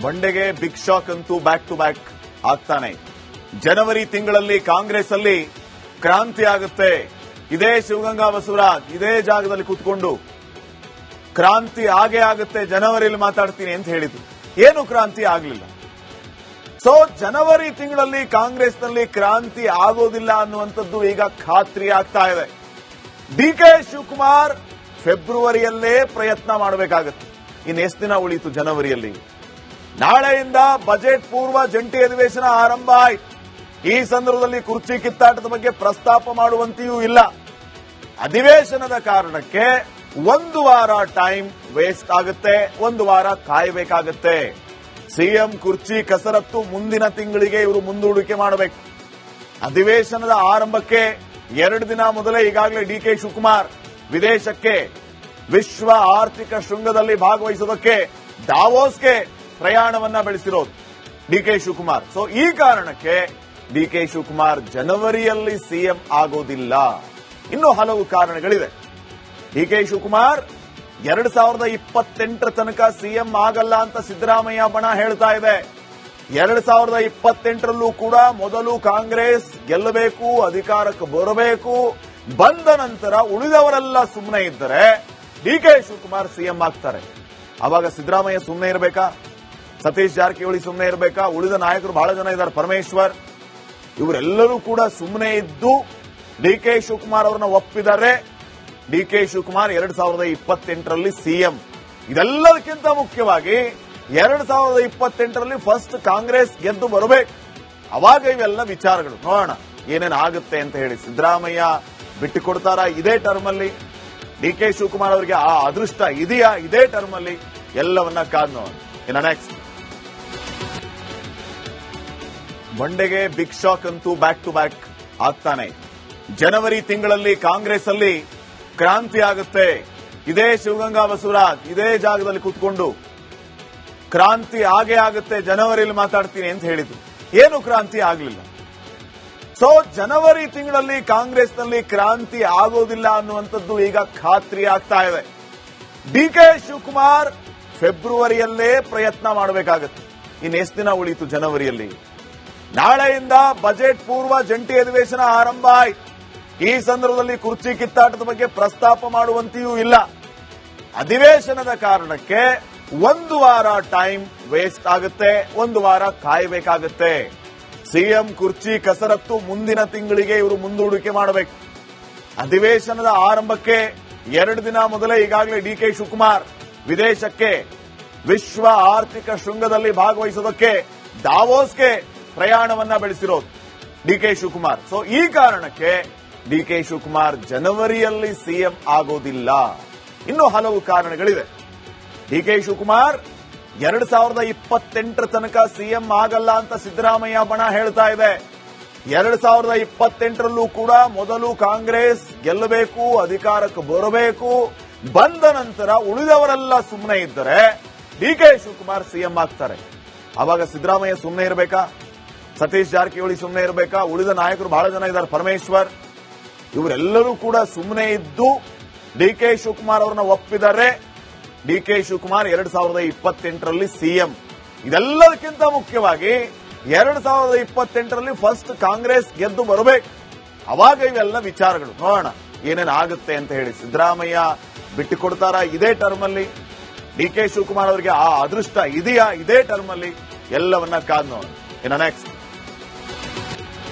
ಬಂಡೆಗೆ big shock ಅಂತೂ back to back ಆಗ್ತಾನೆ. ಜನವರಿ ತಿಂಗಳಲ್ಲಿ ಕಾಂಗ್ರೆಸ್ ಅಲ್ಲಿ ಕ್ರಾಂತಿ ಆಗುತ್ತೆ. ಇದೇ ಶಿವಗಂಗಾ ಬಸವರಾಜ್ ಇದೇ ಜಾಗದಲ್ಲಿ ಕೂತ್ಕೊಂಡು ಕ್ರಾಂತಿ ಆಗೇ ಆಗುತ್ತೆ, ಜನವರಿಯಲ್ಲಿ ಮಾತಾಡ್ತೀನಿ ಅಂತ ಹೇಳಿದ್ರು. ಏನು ಕ್ರಾಂತಿ ಆಗಲಿಲ್ಲ. ಸೊ ಜನವರಿ ತಿಂಗಳಲ್ಲಿ ಕಾಂಗ್ರೆಸ್ನಲ್ಲಿ ಕ್ರಾಂತಿ ಆಗೋದಿಲ್ಲ ಅನ್ನುವಂಥದ್ದು ಈಗ ಖಾತ್ರಿ ಆಗ್ತಾ ಇದೆ. ಡಿಕೆ ಶಿವಕುಮಾರ್ ಫೆಬ್ರವರಿಯಲ್ಲೇ ಪ್ರಯತ್ನ ಮಾಡಬೇಕಾಗತ್ತೆ. ಇನ್ನು ಎಷ್ಟು ದಿನ ಉಳಿಯಿತು ಜನವರಿಯಲ್ಲಿ? ನಾಳೆಯಿಂದ ಬಜೆಟ್ ಪೂರ್ವ ಜಂಟಿ ಅಧಿವೇಶನ ಆರಂಭ ಆಯಿತು. ಈ ಸಂದರ್ಭದಲ್ಲಿ ಕುರ್ಚಿ ಕಿತ್ತಾಟದ ಬಗ್ಗೆ ಪ್ರಸ್ತಾಪ ಮಾಡುವಂತೆಯೂ ಇಲ್ಲ. ಅಧಿವೇಶನದ ಕಾರಣಕ್ಕೆ ಒಂದು ವಾರ ಟೈಮ್ ವೇಸ್ಟ್ ಆಗುತ್ತೆ, ಒಂದು ವಾರ ಕಾಯಬೇಕಾಗುತ್ತೆ. ಸಿಎಂ ಕುರ್ಚಿ ಕಸರತ್ತು ಮುಂದಿನ ತಿಂಗಳಿಗೆ ಇವರು ಮುಂದೂಡಿಕೆ ಮಾಡಬೇಕು. ಅಧಿವೇಶನದ ಆರಂಭಕ್ಕೆ 2 ದಿನ ಮೊದಲೇ ಈಗಾಗಲೇ ಡಿಕೆ ಶಿವಕುಮಾರ್ ವಿದೇಶಕ್ಕೆ ವಿಶ್ವ ಆರ್ಥಿಕ ಶೃಂಗದಲ್ಲಿ ಭಾಗವಹಿಸೋದಕ್ಕೆ ದಾವೋಸ್ಗೆ ಪ್ರಯಾಣವನ್ನ ಬೆಳೆಸಿರೋದು ಡಿಕೆ ಶಿವಕುಮಾರ್. ಸೊ ಈ ಕಾರಣಕ್ಕೆ ಡಿಕೆ ಶಿವಕುಮಾರ್ ಜನವರಿಯಲ್ಲಿ ಸಿಎಂ ಆಗೋದಿಲ್ಲ. ಇನ್ನೂ ಹಲವು ಕಾರಣಗಳಿವೆ. ಡಿಕೆ ಶಿವಕುಮಾರ್ 2028 ತನಕ ಸಿಎಂ ಆಗಲ್ಲ ಅಂತ ಸಿದ್ದರಾಮಯ್ಯ ಬಣ ಹೇಳ್ತಾ ಇದೆ. 2028ರಲ್ಲೂ ಕೂಡ ಮೊದಲು ಕಾಂಗ್ರೆಸ್ ಗೆಲ್ಲಬೇಕು, ಅಧಿಕಾರಕ್ಕೆ ಬರಬೇಕು, ಬಂದ ನಂತರ ಉಳಿದವರೆಲ್ಲ ಸುಮ್ಮನೆ ಇದ್ದರೆ ಡಿಕೆ ಶಿವಕುಮಾರ್ ಸಿಎಂ ಆಗ್ತಾರೆ. ಅವಾಗ ಸಿದ್ದರಾಮಯ್ಯ ಸುಮ್ಮನೆ ಇರಬೇಕಾ? ಸತೀಶ್ ಜಾರಕಿಹೊಳಿ ಸುಮ್ಮನೆ ಇರಬೇಕಾ? ಉಳಿದ ನಾಯಕರು ಬಹಳ ಜನ ಇದ್ದಾರೆ, ಪರಮೇಶ್ವರ್, ಇವರೆಲ್ಲರೂ ಕೂಡ ಸುಮ್ಮನೆ ಇದ್ದು ಡಿಕೆ ಶಿವಕುಮಾರ್ ಅವರನ್ನ ಒಪ್ಪಿದರೆ ಡಿಕೆ ಶಿವಕುಮಾರ್ 2028ರಲ್ಲಿ ಸಿಎಂ. ಇದೆಲ್ಲದಕ್ಕಿಂತ ಮುಖ್ಯವಾಗಿ 2028ರಲ್ಲಿ ಫಸ್ಟ್ ಕಾಂಗ್ರೆಸ್ ಗೆದ್ದು ಬರಬೇಕು. ಅವಾಗ ಇವೆಲ್ಲ ವಿಚಾರಗಳು ನೋಡೋಣ ಏನೇನು ಆಗುತ್ತೆ ಅಂತ ಹೇಳಿ. ಸಿದ್ದರಾಮಯ್ಯ ಬಿಟ್ಟು ಕೊಡ್ತಾರಾ ಇದೇ ಟರ್ಮ್ ಅಲ್ಲಿ? ಡಿಕೆ ಶಿವಕುಮಾರ್ ಅವರಿಗೆ ಆ ಅದೃಷ್ಟ ಇದೆಯಾ ಇದೇ ಟರ್ಮ್ ಅಲ್ಲಿ? ಎಲ್ಲವನ್ನ ಕಾದ್ ನೋಡೋಣ. ಇನ್ನು ನೆಕ್ಸ್ಟ್ ಬಂಡೆಗೆ ಬಿಗ್ ಶಾಕ್ ಅಂತೂ ಬ್ಯಾಕ್ ಟು ಬ್ಯಾಕ್ ಆಗ್ತಾನೆ. ಜನವರಿ ತಿಂಗಳಲ್ಲಿ ಕಾಂಗ್ರೆಸ್ ಅಲ್ಲಿ ಕ್ರಾಂತಿ ಆಗುತ್ತೆ. ಇದೇ ಶಿವಗಂಗಾ ಬಸವರಾಜ್ ಇದೇ ಜಾಗದಲ್ಲಿ ಕೂತ್ಕೊಂಡು ಕ್ರಾಂತಿ ಆಗೇ ಆಗುತ್ತೆ, ಜನವರಿಯಲ್ಲಿ ಮಾತಾಡ್ತೀನಿ ಅಂತ ಹೇಳಿದ್ರು. ಏನು ಕ್ರಾಂತಿ ಆಗಲಿಲ್ಲ. ಸೊ ಜನವರಿ ತಿಂಗಳಲ್ಲಿ ಕಾಂಗ್ರೆಸ್ನಲ್ಲಿ ಕ್ರಾಂತಿ ಆಗೋದಿಲ್ಲ ಅನ್ನುವಂಥದ್ದು ಈಗ ಖಾತ್ರಿ ಆಗ್ತಾ ಇದೆ. ಡಿಕೆ ಶಿವಕುಮಾರ್ ಫೆಬ್ರವರಿಯಲ್ಲೇ ಪ್ರಯತ್ನ ಮಾಡಬೇಕಾಗತ್ತೆ. ಇನ್ನು ಎಷ್ಟು ದಿನ ಉಳಿಯಿತು ಜನವರಿಯಲ್ಲಿ? ನಾಳೆಯಿಂದ ಬಜೆಟ್ ಪೂರ್ವ ಜಂಟಿ ಅಧಿವೇಶನ ಆರಂಭ ಆಯಿತು. ಈ ಸಂದರ್ಭದಲ್ಲಿ ಕುರ್ಚಿ ಕಿತ್ತಾಟದ ಬಗ್ಗೆ ಪ್ರಸ್ತಾಪ ಮಾಡುವಂತೆಯೂ ಇಲ್ಲ. ಅಧಿವೇಶನದ ಕಾರಣಕ್ಕೆ ಒಂದು ವಾರ ಟೈಮ್ ವೇಸ್ಟ್ ಆಗುತ್ತೆ, ಒಂದು ವಾರ ಕಾಯಬೇಕಾಗುತ್ತೆ. ಸಿಎಂ ಕುರ್ಚಿ ಕಸರತ್ತು ಮುಂದಿನ ತಿಂಗಳಿಗೆ ಇವರು ಮುಂದೂಡಿಕೆ ಮಾಡಬೇಕು. ಅಧಿವೇಶನದ ಆರಂಭಕ್ಕೆ 2 ದಿನ ಮೊದಲೇ ಈಗಾಗಲೇ ಡಿಕೆ ಶಿವಕುಮಾರ್ ವಿದೇಶಕ್ಕೆ ವಿಶ್ವ ಆರ್ಥಿಕ ಶೃಂಗದಲ್ಲಿ ಭಾಗವಹಿಸೋದಕ್ಕೆ ದಾವೋಸ್ಗೆ ಪ್ರಯಾಣವನ್ನ ಬೆಳೆಸಿರೋದು ಡಿಕೆ ಶಿವಕುಮಾರ್. ಸೊ ಈ ಕಾರಣಕ್ಕೆ ಡಿಕೆ ಶಿವಕುಮಾರ್ ಜನವರಿಯಲ್ಲಿ ಸಿಎಂ ಆಗೋದಿಲ್ಲ. ಇನ್ನೂ ಹಲವು ಕಾರಣಗಳಿವೆ. ಡಿಕೆ ಶಿವಕುಮಾರ್ 2028 ತನಕ ಸಿಎಂ ಆಗಲ್ಲ ಅಂತ ಸಿದ್ದರಾಮಯ್ಯ ಬಣ ಹೇಳ್ತಾ ಇದೆ. 2028ರಲ್ಲೂ ಕೂಡ ಮೊದಲು ಕಾಂಗ್ರೆಸ್ ಗೆಲ್ಲಬೇಕು, ಅಧಿಕಾರಕ್ಕೆ ಬರಬೇಕು, ಬಂದ ನಂತರ ಉಳಿದವರೆಲ್ಲ ಸುಮ್ಮನೆ ಇದ್ದರೆ ಡಿಕೆ ಶಿವಕುಮಾರ್ ಸಿಎಂ ಆಗ್ತಾರೆ. ಅವಾಗ ಸಿದ್ದರಾಮಯ್ಯ ಸುಮ್ಮನೆ ಇರಬೇಕಾ? ಸತೀಶ್ ಜಾರಕಿಹೊಳಿ ಸುಮ್ಮನೆ ಇರಬೇಕಾ? ಉಳಿದ ನಾಯಕರು ಬಹಳ ಜನ ಇದ್ದಾರೆ, ಪರಮೇಶ್ವರ್, ಇವರೆಲ್ಲರೂ ಕೂಡ ಸುಮ್ಮನೆ ಇದ್ದು ಡಿಕೆ ಶಿವಕುಮಾರ್ ಅವರನ್ನ ಒಪ್ಪಿದರೆ ಡಿಕೆ ಶಿವಕುಮಾರ್ 2028ರಲ್ಲಿ ಸಿಎಂ. ಇದೆಲ್ಲದಕ್ಕಿಂತ ಮುಖ್ಯವಾಗಿ 2028ರಲ್ಲಿ ಫಸ್ಟ್ ಕಾಂಗ್ರೆಸ್ ಗೆದ್ದು ಬರಬೇಕು. ಅವಾಗ ಇವೆಲ್ಲ ವಿಚಾರಗಳು ನೋಡೋಣ ಏನೇನು ಆಗುತ್ತೆ ಅಂತ ಹೇಳಿ. ಸಿದ್ದರಾಮಯ್ಯ ಬಿಟ್ಟು ಕೊಡ್ತಾರಾ ಇದೇ ಟರ್ಮ್ ಅಲ್ಲಿ? ಡಿಕೆ ಶಿವಕುಮಾರ್ ಅವರಿಗೆ ಆ ಅದೃಷ್ಟ ಇದೆಯಾ ಇದೇ ಟರ್ಮ್ ಅಲ್ಲಿ? ಎಲ್ಲವನ್ನ ಕಾದ್ ನೋಡೋಣ. ಇನ್ನು ನೆಕ್ಸ್ಟ್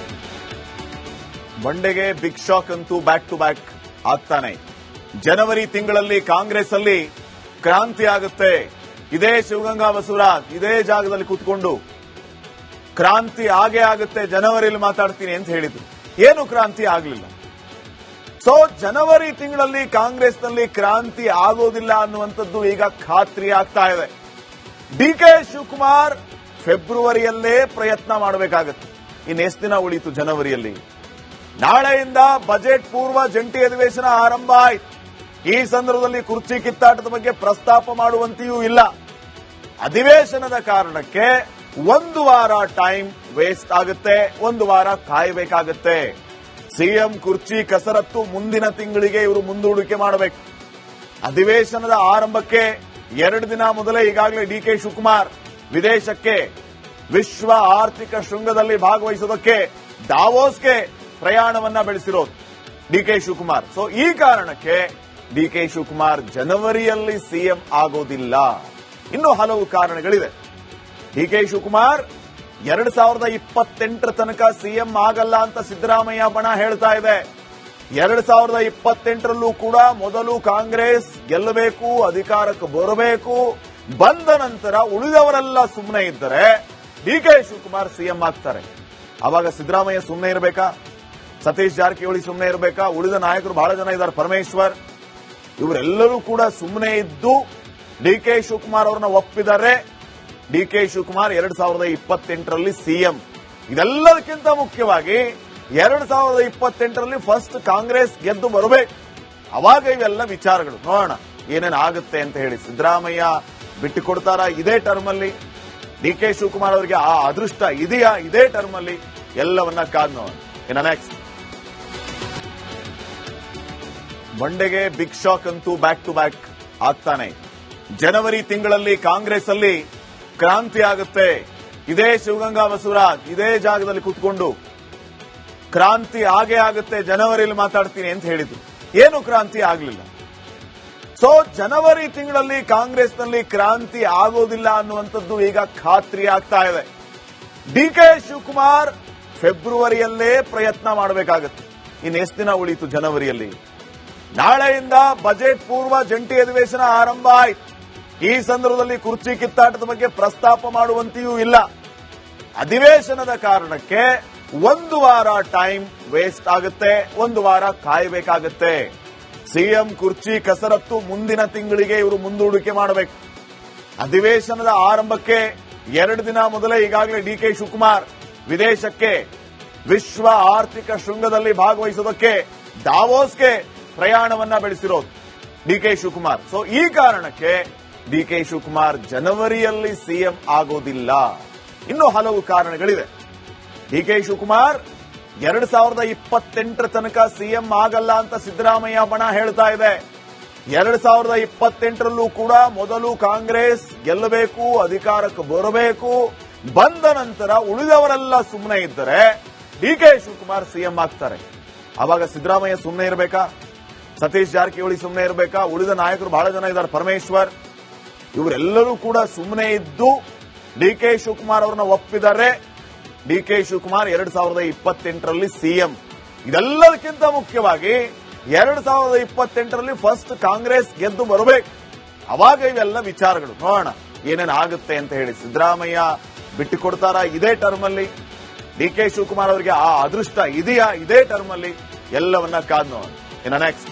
ಬಂಡೆಗೆ ಬಿಗ್ ಶಾಕ್ ಅಂತೂ ಬ್ಯಾಕ್ ಟು ಬ್ಯಾಕ್ ಆಗ್ತಾನೆ. ಜನವರಿ ತಿಂಗಳಲ್ಲಿ ಕಾಂಗ್ರೆಸ್ ಅಲ್ಲಿ ಕ್ರಾಂತಿ ಆಗುತ್ತೆ. ಇದೇ ಶಿವಗಂಗಾ ಬಸವರಾಜ್ ಇದೇ ಜಾಗದಲ್ಲಿ ಕೂತ್ಕೊಂಡು ಕ್ರಾಂತಿ ಆಗೇ ಆಗುತ್ತೆ, ಜನವರಿಯಲ್ಲಿ ಮಾತಾಡ್ತೀನಿ ಅಂತ ಹೇಳಿದ್ರು. ಏನು ಕ್ರಾಂತಿ ಆಗಲಿಲ್ಲ. ಸೊ ಜನವರಿ ತಿಂಗಳಲ್ಲಿ ಕಾಂಗ್ರೆಸ್ನಲ್ಲಿ ಕ್ರಾಂತಿ ಆಗೋದಿಲ್ಲ ಅನ್ನುವಂಥದ್ದು ಈಗ ಖಾತ್ರಿ ಆಗ್ತಾ ಇದೆ. ಡಿಕೆ ಶಿವಕುಮಾರ್ ಫೆಬ್ರವರಿಯಲ್ಲೇ ಪ್ರಯತ್ನ ಮಾಡಬೇಕಾಗತ್ತೆ. ಇನ್ನು ಎಷ್ಟು ದಿನ ಉಳಿಯಿತು ಜನವರಿಯಲ್ಲಿ? ನಾಳೆಯಿಂದ ಬಜೆಟ್ ಪೂರ್ವ ಜಂಟಿ ಅಧಿವೇಶನ ಆರಂಭ ಆಯಿತು. ಈ ಸಂದರ್ಭದಲ್ಲಿ ಕುರ್ಚಿ ಕಿತ್ತಾಟದ ಬಗ್ಗೆ ಪ್ರಸ್ತಾಪ ಮಾಡುವಂತೆಯೂ ಇಲ್ಲ. ಅಧಿವೇಶನದ ಕಾರಣಕ್ಕೆ ಒಂದು ವಾರ ಟೈಮ್ ವೇಸ್ಟ್ ಆಗುತ್ತೆ, ಒಂದು ವಾರ ಕಾಯಬೇಕಾಗುತ್ತೆ. ಸಿಎಂ ಕುರ್ಚಿ ಕಸರತ್ತು ಮುಂದಿನ ತಿಂಗಳಿಗೆ ಇವರು ಮುಂದೂಡಿಕೆ ಮಾಡಬೇಕು. ಅಧಿವೇಶನದ ಆರಂಭಕ್ಕೆ 2 ದಿನ ಮೊದಲೇ ಈಗಾಗಲೇ ಡಿಕೆ ಶಿವಕುಮಾರ್ ವಿದೇಶಕ್ಕೆ ವಿಶ್ವ ಆರ್ಥಿಕ ಶೃಂಗದಲ್ಲಿ ಭಾಗವಹಿಸೋದಕ್ಕೆ ದಾವೋಸ್ಗೆ ಪ್ರಯಾಣವನ್ನ ಬೆಳೆಸಿರೋದು ಡಿಕೆ ಶಿವಕುಮಾರ್. ಸೊ ಈ ಕಾರಣಕ್ಕೆ ಡಿಕೆ ಶಿವಕುಮಾರ್ ಜನವರಿಯಲ್ಲಿ ಸಿಎಂ ಆಗೋದಿಲ್ಲ. ಇನ್ನೂ ಹಲವು ಕಾರಣಗಳಿದೆ. ಡಿಕೆ ಶಿವಕುಮಾರ್ 2028 ತನಕ ಸಿಎಂ ಆಗಲ್ಲ ಅಂತ ಸಿದ್ದರಾಮಯ್ಯ ಬಣ ಹೇಳ್ತಾ ಇದೆ. 2028ರಲ್ಲೂ ಕೂಡ ಮೊದಲು ಕಾಂಗ್ರೆಸ್ ಗೆಲ್ಲಬೇಕು, ಅಧಿಕಾರಕ್ಕೆ ಬರಬೇಕು, ಬಂದ ನಂತರ ಉಳಿದವರೆಲ್ಲ ಸುಮ್ಮನೆ ಇದ್ದರೆ ಡಿಕೆ ಶಿವಕುಮಾರ್ ಸಿಎಂ ಆಗ್ತಾರೆ. ಅವಾಗ ಸಿದ್ದರಾಮಯ್ಯ ಸುಮ್ಮನೆ ಇರಬೇಕಾ? ಸತೀಶ್ ಜಾರಕಿಹೊಳಿ ಸುಮ್ಮನೆ ಇರಬೇಕಾ? ಉಳಿದ ನಾಯಕರು ಬಹಳ ಜನ ಇದ್ದಾರೆ, ಪರಮೇಶ್ವರ್, ಇವರೆಲ್ಲರೂ ಕೂಡ ಸುಮ್ಮನೆ ಇದ್ದು ಡಿಕೆ ಶಿವಕುಮಾರ್ ಅವರನ್ನ ಒಪ್ಪಿದರೆ ಡಿಕೆ ಶಿವಕುಮಾರ್ 2028ರಲ್ಲಿ ಸಿಎಂ. ಇದೆಲ್ಲದಕ್ಕಿಂತ ಮುಖ್ಯವಾಗಿ 2028ರಲ್ಲಿ ಫಸ್ಟ್ ಕಾಂಗ್ರೆಸ್ ಗೆದ್ದು ಬರಬೇಕು. ಅವಾಗ ಇವೆಲ್ಲ ವಿಚಾರಗಳು ನೋಡೋಣ ಏನೇನು ಆಗುತ್ತೆ ಅಂತ ಹೇಳಿ. ಸಿದ್ದರಾಮಯ್ಯ ಬಿಟ್ಟು ಕೊಡ್ತಾರಾ ಇದೇ ಟರ್ಮ್ ಅಲ್ಲಿ? ಡಿಕೆ ಶಿವಕುಮಾರ್ ಅವರಿಗೆ ಆ ಅದೃಷ್ಟ ಇದೆಯಾ ಇದೇ ಟರ್ಮ್ ಅಲ್ಲಿ? ಎಲ್ಲವನ್ನ ಕಾದ್ ನೋಡೋಣ. ಇನ್ನು ನೆಕ್ಸ್ಟ್ ಮಂಡೆಗೆ ಬಿಗ್ ಶಾಕ್ ಅಂತೂ ಬ್ಯಾಕ್ ಟು ಬ್ಯಾಕ್ ಆಗ್ತಾನೆ. ಜನವರಿ ತಿಂಗಳಲ್ಲಿ ಕಾಂಗ್ರೆಸ್ ಅಲ್ಲಿ ಕ್ರಾಂತಿ ಆಗುತ್ತೆ. ಇದೇ ಶಿವಗಂಗಾ ಬಸವರಾಜ್ ಇದೇ ಜಾಗದಲ್ಲಿ ಕೂತ್ಕೊಂಡು ಕ್ರಾಂತಿ ಆಗೇ ಆಗುತ್ತೆ, ಜನವರಿಯಲ್ಲಿ ಮಾತಾಡ್ತೀನಿ ಅಂತ ಹೇಳಿದ್ರು. ಏನು ಕ್ರಾಂತಿ ಆಗಲಿಲ್ಲ. ಸೊ ಜನವರಿ ತಿಂಗಳಲ್ಲಿ ಕಾಂಗ್ರೆಸ್ನಲ್ಲಿ ಕ್ರಾಂತಿ ಆಗೋದಿಲ್ಲ ಅನ್ನುವಂಥದ್ದು ಈಗ ಖಾತ್ರಿ ಆಗ್ತಾ ಇದೆ. ಡಿಕೆ ಶಿವಕುಮಾರ್ ಫೆಬ್ರವರಿಯಲ್ಲೇ ಪ್ರಯತ್ನ ಮಾಡಬೇಕಾಗತ್ತೆ. ಇನ್ನು ಎಷ್ಟು ದಿನ ಉಳಿಯಿತು ಜನವರಿಯಲ್ಲಿ? ನಾಳೆಯಿಂದ ಬಜೆಟ್ ಪೂರ್ವ ಜಂಟಿ ಅಧಿವೇಶನ ಆರಂಭ ಆಯಿತು. ಈ ಸಂದರ್ಭದಲ್ಲಿ ಕುರ್ಚಿ ಕಿತ್ತಾಟದ ಬಗ್ಗೆ ಪ್ರಸ್ತಾಪ ಮಾಡುವಂತೆಯೂ ಇಲ್ಲ. ಅಧಿವೇಶನದ ಕಾರಣಕ್ಕೆ ಒಂದು ವಾರ ಟೈಮ್ ವೇಸ್ಟ್ ಆಗುತ್ತೆ, ಒಂದು ವಾರ ಕಾಯಬೇಕಾಗುತ್ತೆ. ಸಿಎಂ ಕುರ್ಚಿ ಕಸರತ್ತು ಮುಂದಿನ ತಿಂಗಳಿಗೆ ಇವರು ಮುಂದೂಡಿಕೆ ಮಾಡಬೇಕು. ಅಧಿವೇಶನದ ಆರಂಭಕ್ಕೆ 2 ದಿನ ಮೊದಲೇ ಈಗಾಗಲೇ ಡಿಕೆ ಶಿವಕುಮಾರ್ ವಿದೇಶಕ್ಕೆ ವಿಶ್ವ ಆರ್ಥಿಕ ಶೃಂಗದಲ್ಲಿ ಭಾಗವಹಿಸೋದಕ್ಕೆ ದಾವೋಸ್ಗೆ ಪ್ರಯಾಣವನ್ನ ಬೆಳೆಸಿರೋದು ಡಿಕೆ ಶಿವಕುಮಾರ್. ಸೊ ಈ ಕಾರಣಕ್ಕೆ ಡಿಕೆ ಶಿವಕುಮಾರ್ ಜನವರಿಯಲ್ಲಿ ಸಿಎಂ ಆಗೋದಿಲ್ಲ. ಇನ್ನೂ ಹಲವು ಕಾರಣಗಳಿದೆ. ಡಿಕೆ ಶಿವಕುಮಾರ್ 2028 ತನಕ ಸಿಎಂ ಆಗಲ್ಲ ಅಂತ ಸಿದ್ದರಾಮಯ್ಯ ಬಣ ಹೇಳ್ತಾ ಇದೆ. 2028ರಲ್ಲೂ ಕೂಡ ಮೊದಲು ಕಾಂಗ್ರೆಸ್ ಗೆಲ್ಲಬೇಕು, ಅಧಿಕಾರಕ್ಕೆ ಬರಬೇಕು, ಬಂದ ನಂತರ ಉಳಿದವರೆಲ್ಲ ಸುಮ್ಮನೆ ಇದ್ದರೆ ಡಿಕೆ ಶಿವಕುಮಾರ್ ಸಿಎಂ ಆಗ್ತಾರೆ. ಅವಾಗ ಸಿದ್ದರಾಮಯ್ಯ ಸುಮ್ಮನೆ ಇರಬೇಕಾ? ಸತೀಶ್ ಜಾರಕಿಹೊಳಿ ಸುಮ್ಮನೆ ಇರಬೇಕಾ? ಉಳಿದ ನಾಯಕರು ಬಹಳ ಜನ ಇದ್ದಾರೆ, ಪರಮೇಶ್ವರ್, ಇವರೆಲ್ಲರೂ ಕೂಡ ಸುಮ್ಮನೆ ಇದ್ದು ಡಿಕೆ ಶಿವಕುಮಾರ್ ಅವರನ್ನ ಒಪ್ಪಿದರೆ ಡಿಕೆ ಶಿವಕುಮಾರ್ 2028ರಲ್ಲಿ ಸಿಎಂ. ಇದೆಲ್ಲದಕ್ಕಿಂತ ಮುಖ್ಯವಾಗಿ 2028ರಲ್ಲಿ ಫಸ್ಟ್ ಕಾಂಗ್ರೆಸ್ ಗೆದ್ದು ಬರಬೇಕು. ಅವಾಗ ಇವೆಲ್ಲ ವಿಚಾರಗಳು ನೋಡೋಣ ಏನೇನು ಆಗುತ್ತೆ ಅಂತ ಹೇಳಿ. ಸಿದ್ದರಾಮಯ್ಯ ಬಿಟ್ಟು ಕೊಡ್ತಾರಾ ಇದೇ ಟರ್ಮ್ ಅಲ್ಲಿ? ಡಿಕೆ ಶಿವಕುಮಾರ್ ಅವರಿಗೆ ಆ ಅದೃಷ್ಟ ಇದೆಯಾ ಇದೇ ಟರ್ಮ್ ಅಲ್ಲಿ? ಎಲ್ಲವನ್ನ ಕಾದ್ ನೋಡೋಣ. ಇನ್ನು ನೆಕ್ಸ್ಟ್